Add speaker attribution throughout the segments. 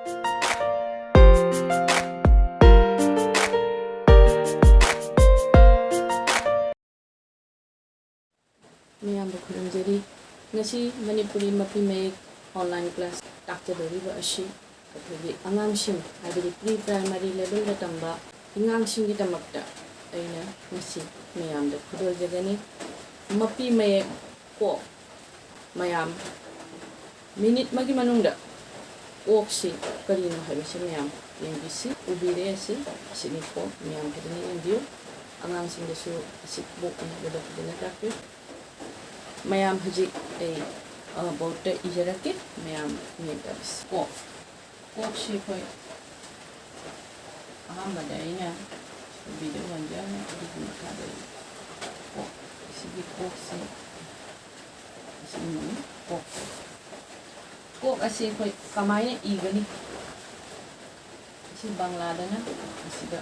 Speaker 1: ꯃꯌꯥꯝꯕ ꯈꯨꯔꯨꯝꯖꯔꯤ ꯉꯁꯤ ꯃꯅꯤꯄꯨꯔꯤ ꯃꯄꯤ ꯃꯌꯦꯛ ꯑꯣꯟꯂꯥꯏꯟ ꯀ꯭ꯂꯥꯁ ꯇꯥꯛꯆꯗꯧꯔꯤꯕ ꯑꯁꯤ ꯑꯩꯈꯣꯏꯒꯤ ꯑꯉꯥꯡꯁꯤꯡ ꯍꯥꯏꯕꯗꯤ ꯄ꯭ꯔꯤ ꯄ꯭ꯔꯥꯏꯃꯥꯔꯤ ꯂꯦꯚꯦꯜꯗ ꯇꯝꯕ ꯑꯉꯥꯡꯁꯤꯡꯒꯤꯗꯃꯛꯇ ꯑꯩꯅ ꯉꯁꯤ ꯃꯌꯥꯝꯗ ꯈꯨꯗꯣꯜꯖꯒꯅꯤ ꯃꯄꯤ ꯃꯌꯦꯛ ꯀꯣꯛ ꯃꯌꯥꯝ ꯃꯤꯅꯤꯠ ꯑꯃꯒꯤ ꯃꯅꯨꯡꯗ ꯀꯣꯛꯁꯤ ꯀꯔꯤꯅꯣ ꯍꯥꯏꯕꯁꯤ ꯃꯌꯥꯝ ꯌꯦꯡꯕꯤꯁꯤ ꯎꯕꯤꯔꯦ ꯑꯁꯤꯅꯤ ꯀꯣꯛ ꯃꯌꯥꯝ ꯐꯖꯅ ꯌꯦꯡꯕꯤꯌꯨ ꯑꯉꯥꯡꯁꯤꯡꯗꯁꯨ ꯑꯁꯤ ꯀꯣꯛ ꯍꯥꯏꯕꯗꯣ ꯐꯖꯅ ꯇꯥꯛꯄꯤꯌꯨ ꯃꯌꯥꯝ ꯍꯧꯖꯤꯛ ꯑꯩ ꯕꯣꯔꯗꯇ ꯏꯖꯔꯛꯀꯦ ꯃꯌꯥꯝ ꯌꯦꯡꯕꯤꯁꯤ ꯀꯣꯛꯁꯤ ꯑꯩꯈꯣꯏ ꯑꯍꯥꯟꯕꯗ ꯑꯩꯅ ꯚꯤꯗꯤꯑꯣ ꯍꯟꯖꯔꯦ ꯑꯗꯨꯒꯤ ꯃꯈꯥꯗ ꯀꯣꯛ ꯑꯁꯤꯒꯤ ꯀꯣꯛꯁꯤ ꯑꯁꯤꯅꯤ ꯀꯣꯛ ꯑꯁꯤ ꯑꯩꯈꯣꯏ ꯀꯃꯥꯏꯅ ꯏꯒꯅꯤ ꯑꯁꯤ ꯕꯪꯂꯥꯗꯅ ꯑꯁꯤꯗ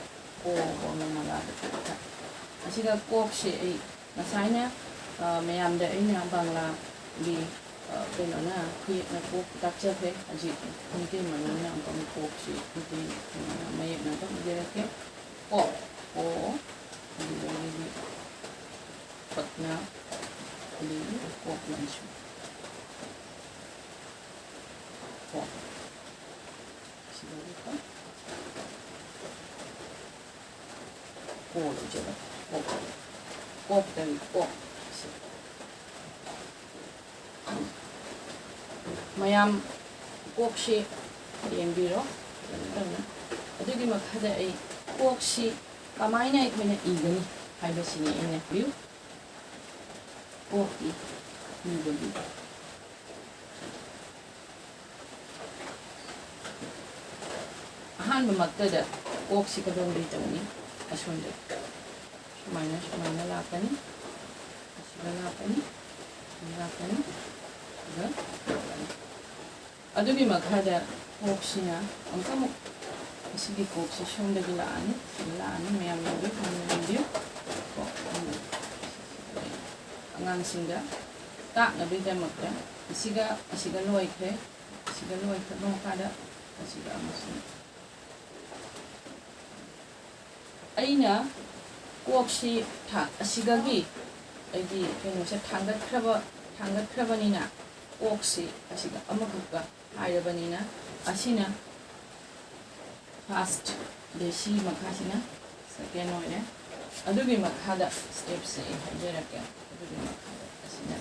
Speaker 1: ꯃꯉꯥꯗ ꯑꯁꯤꯗ ꯀꯣꯛꯁꯤ ꯑꯩ ꯉꯁꯥꯏꯅ ꯃꯌꯥꯝꯗ ꯑꯩꯅ ꯕꯪꯂꯥꯒꯤ ꯀꯩꯅꯣꯅ ꯈꯨꯌꯦꯛꯅ ꯀꯣꯛ ꯇꯥꯛꯆꯈ꯭ꯔꯦ ꯍꯧꯖꯤꯛ ꯃꯩꯇꯩ ꯃꯔꯣꯟꯅ ꯑꯃꯨꯛ ꯀꯣꯛꯁꯤ ꯃꯩꯇꯩ ꯃꯌꯦꯛꯅ ꯑꯗꯨꯝ ꯏꯖꯔꯛꯀꯦ ꯀꯣꯛ ꯑꯗꯨꯗꯒꯤꯗꯤ ꯄꯠꯅ ꯑꯗꯒꯤ ꯀꯣꯛ ꯂꯟꯁꯨ ꯀꯣꯛ ꯁꯤꯗꯒꯤꯀꯣ ꯂꯩꯖꯕ ꯀꯣꯛꯇꯒꯤ ꯀꯣꯛ ꯃꯌꯥꯝ ꯀꯣꯛꯁꯤ ꯌꯦꯡꯕꯤꯔꯣ ꯑꯗꯨꯒꯤ ꯃꯈꯥꯗ ꯑꯩ ꯀꯣꯛꯁꯤ ꯀꯃꯥꯏꯅ ꯑꯩꯈꯣꯏꯅ ꯏꯒꯅꯤ ꯍꯥꯏꯕꯁꯤꯅꯤ ꯑꯩꯅ ꯕꯤꯌꯨ ꯀꯣꯛꯀꯤ ꯏꯕꯒꯤ ꯑꯍꯥꯟꯕꯃꯛꯇꯗ ꯀꯣꯛꯁꯤ ꯀꯗꯣꯝꯗꯒꯤ ꯇꯧꯅꯤ ꯑꯁꯣꯝꯗ ꯁꯨꯃꯥꯏꯅ ꯂꯥꯛꯀꯅꯤ ꯑꯁꯤꯗ ꯂꯥꯛꯀꯅꯤ ꯑꯗꯨꯒ ꯑꯗꯨꯒꯤ ꯃꯈꯥꯗ ꯀꯣꯛꯁꯤꯅ ꯑꯃꯨꯛ ꯑꯁꯤꯒꯤ ꯀꯣꯛꯁꯤ ꯁꯣꯝꯗꯒꯤ ꯂꯥꯛꯑꯅꯤ ꯃꯌꯥꯝ ꯌꯦꯡꯕꯤꯌꯨ ꯑꯉꯥꯡꯁꯤꯡꯗ ꯇꯥꯛꯅꯕꯒꯤꯗꯃꯛꯇ ꯑꯁꯤꯒ ꯂꯣꯏꯈ꯭ꯔꯦ ꯂꯣꯏꯈ꯭ꯔꯕ ꯃꯈꯥꯗ ꯑꯁꯤꯒ ꯑꯃꯁꯨꯡ ꯑꯩꯅ ꯀꯣꯛꯁꯤ ꯑꯁꯤꯒꯒꯤ ꯑꯩꯒꯤ ꯀꯩꯅꯣꯁꯦ ꯊꯥꯡꯒꯠꯈ꯭ꯔꯕꯅꯤꯅ ꯀꯣꯛꯁꯤ ꯑꯁꯤꯒ ꯑꯃꯈꯛꯀ ꯍꯥꯏꯔꯕꯅꯤꯅ ꯑꯁꯤꯅ ꯐꯥꯔꯁꯠ ꯑꯗꯩ ꯁꯤ ꯃꯈꯥꯁꯤꯅ ꯁꯦꯀꯦꯟ ꯑꯣꯏꯔꯦ ꯑꯗꯨꯒꯤ ꯃꯈꯥꯗ ꯁ꯭ꯇꯦꯞꯁꯦ ꯑꯩ ꯍꯥꯏꯖꯔꯛꯀꯦ ꯑꯗꯨꯒꯤ ꯃꯈꯥꯗ ꯑꯁꯤꯅ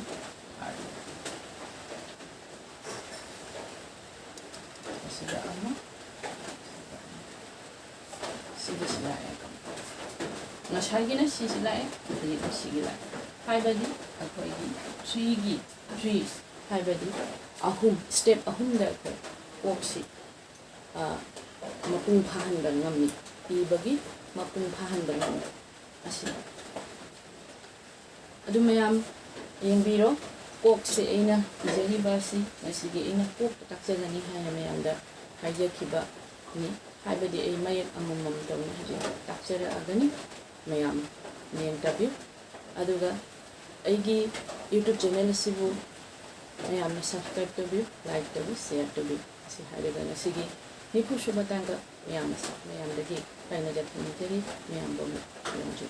Speaker 1: ꯑꯁꯤꯗ ꯑꯃ ꯁꯤꯒꯤꯁꯤ ꯂꯥꯛꯑꯦ ꯉꯁꯥꯏꯒꯤꯅ ꯁꯤꯁꯤ ꯂꯥꯛꯑꯦ ꯍꯧꯖꯤꯛꯅ ꯁꯤꯒꯤ ꯂꯥꯛꯑꯦ ꯍꯥꯏꯕꯗꯤ ꯑꯩꯈꯣꯏꯒꯤ ꯊ꯭ꯔꯤ ꯍꯥꯏꯕꯗꯤ ꯁ꯭ꯇꯦꯞ ꯑꯍꯨꯝꯗ ꯑꯩꯈꯣꯏ ꯀꯣꯛꯁꯤ ꯃꯄꯨꯡ ꯐꯥꯍꯟꯕ ꯉꯝꯃꯤ ꯏꯕꯒꯤ ꯃꯄꯨꯡ ꯐꯥꯍꯟꯕ ꯉꯝꯃꯤ ꯑꯁꯤ ꯑꯗꯨ ꯃꯌꯥꯝ ꯌꯦꯡꯕꯤꯔꯣ ꯀꯣꯛꯁꯤ ꯑꯩꯅ ꯏꯖꯔꯤꯕ ꯑꯁꯤ ꯉꯁꯤꯒꯤ ꯑꯩꯅ ꯀꯣꯛꯇ ꯇꯥꯛꯆꯒꯅꯤ ꯍꯥꯏꯅ ꯃꯌꯥꯝꯗ ꯍꯥꯏꯖꯈꯤꯕꯅꯤ ꯍꯥꯏꯕꯗꯤ ꯑꯩ ꯃꯌꯦꯛ ꯑꯃꯃꯝ ꯇꯧꯅ ꯍꯧꯖꯤꯛ ꯇꯥꯛꯆꯔꯛꯑꯒꯅꯤ ꯃꯌꯥꯝ ꯌꯦꯡꯕꯤꯌꯨ ꯑꯗꯨꯒ ꯑꯩꯒꯤ ꯌꯨꯇ꯭ꯌꯨꯕ ꯆꯦꯅꯦꯜ ꯑꯁꯤꯕꯨ ꯃꯌꯥꯝꯅ ꯁꯕꯁꯀ꯭ꯔꯥꯏꯕ ꯇꯧꯕꯤꯌꯨ ꯂꯥꯏꯛ ꯇꯧꯕꯤꯌꯨ ꯁꯤꯌꯔ ꯇꯧꯕꯤꯌꯨ ꯑꯁꯤ ꯍꯥꯏꯔꯒ ꯉꯁꯤꯒꯤ 90ꯁꯨꯕ ꯇꯥꯡꯀꯛ ꯃꯌꯥꯝꯗꯒꯤ ꯀꯥꯏꯅ ꯌꯥꯊꯪ ꯅꯤꯖꯔꯤ ꯃꯌꯥꯝꯕꯨ ꯈꯨꯔꯨꯝꯖꯔꯤ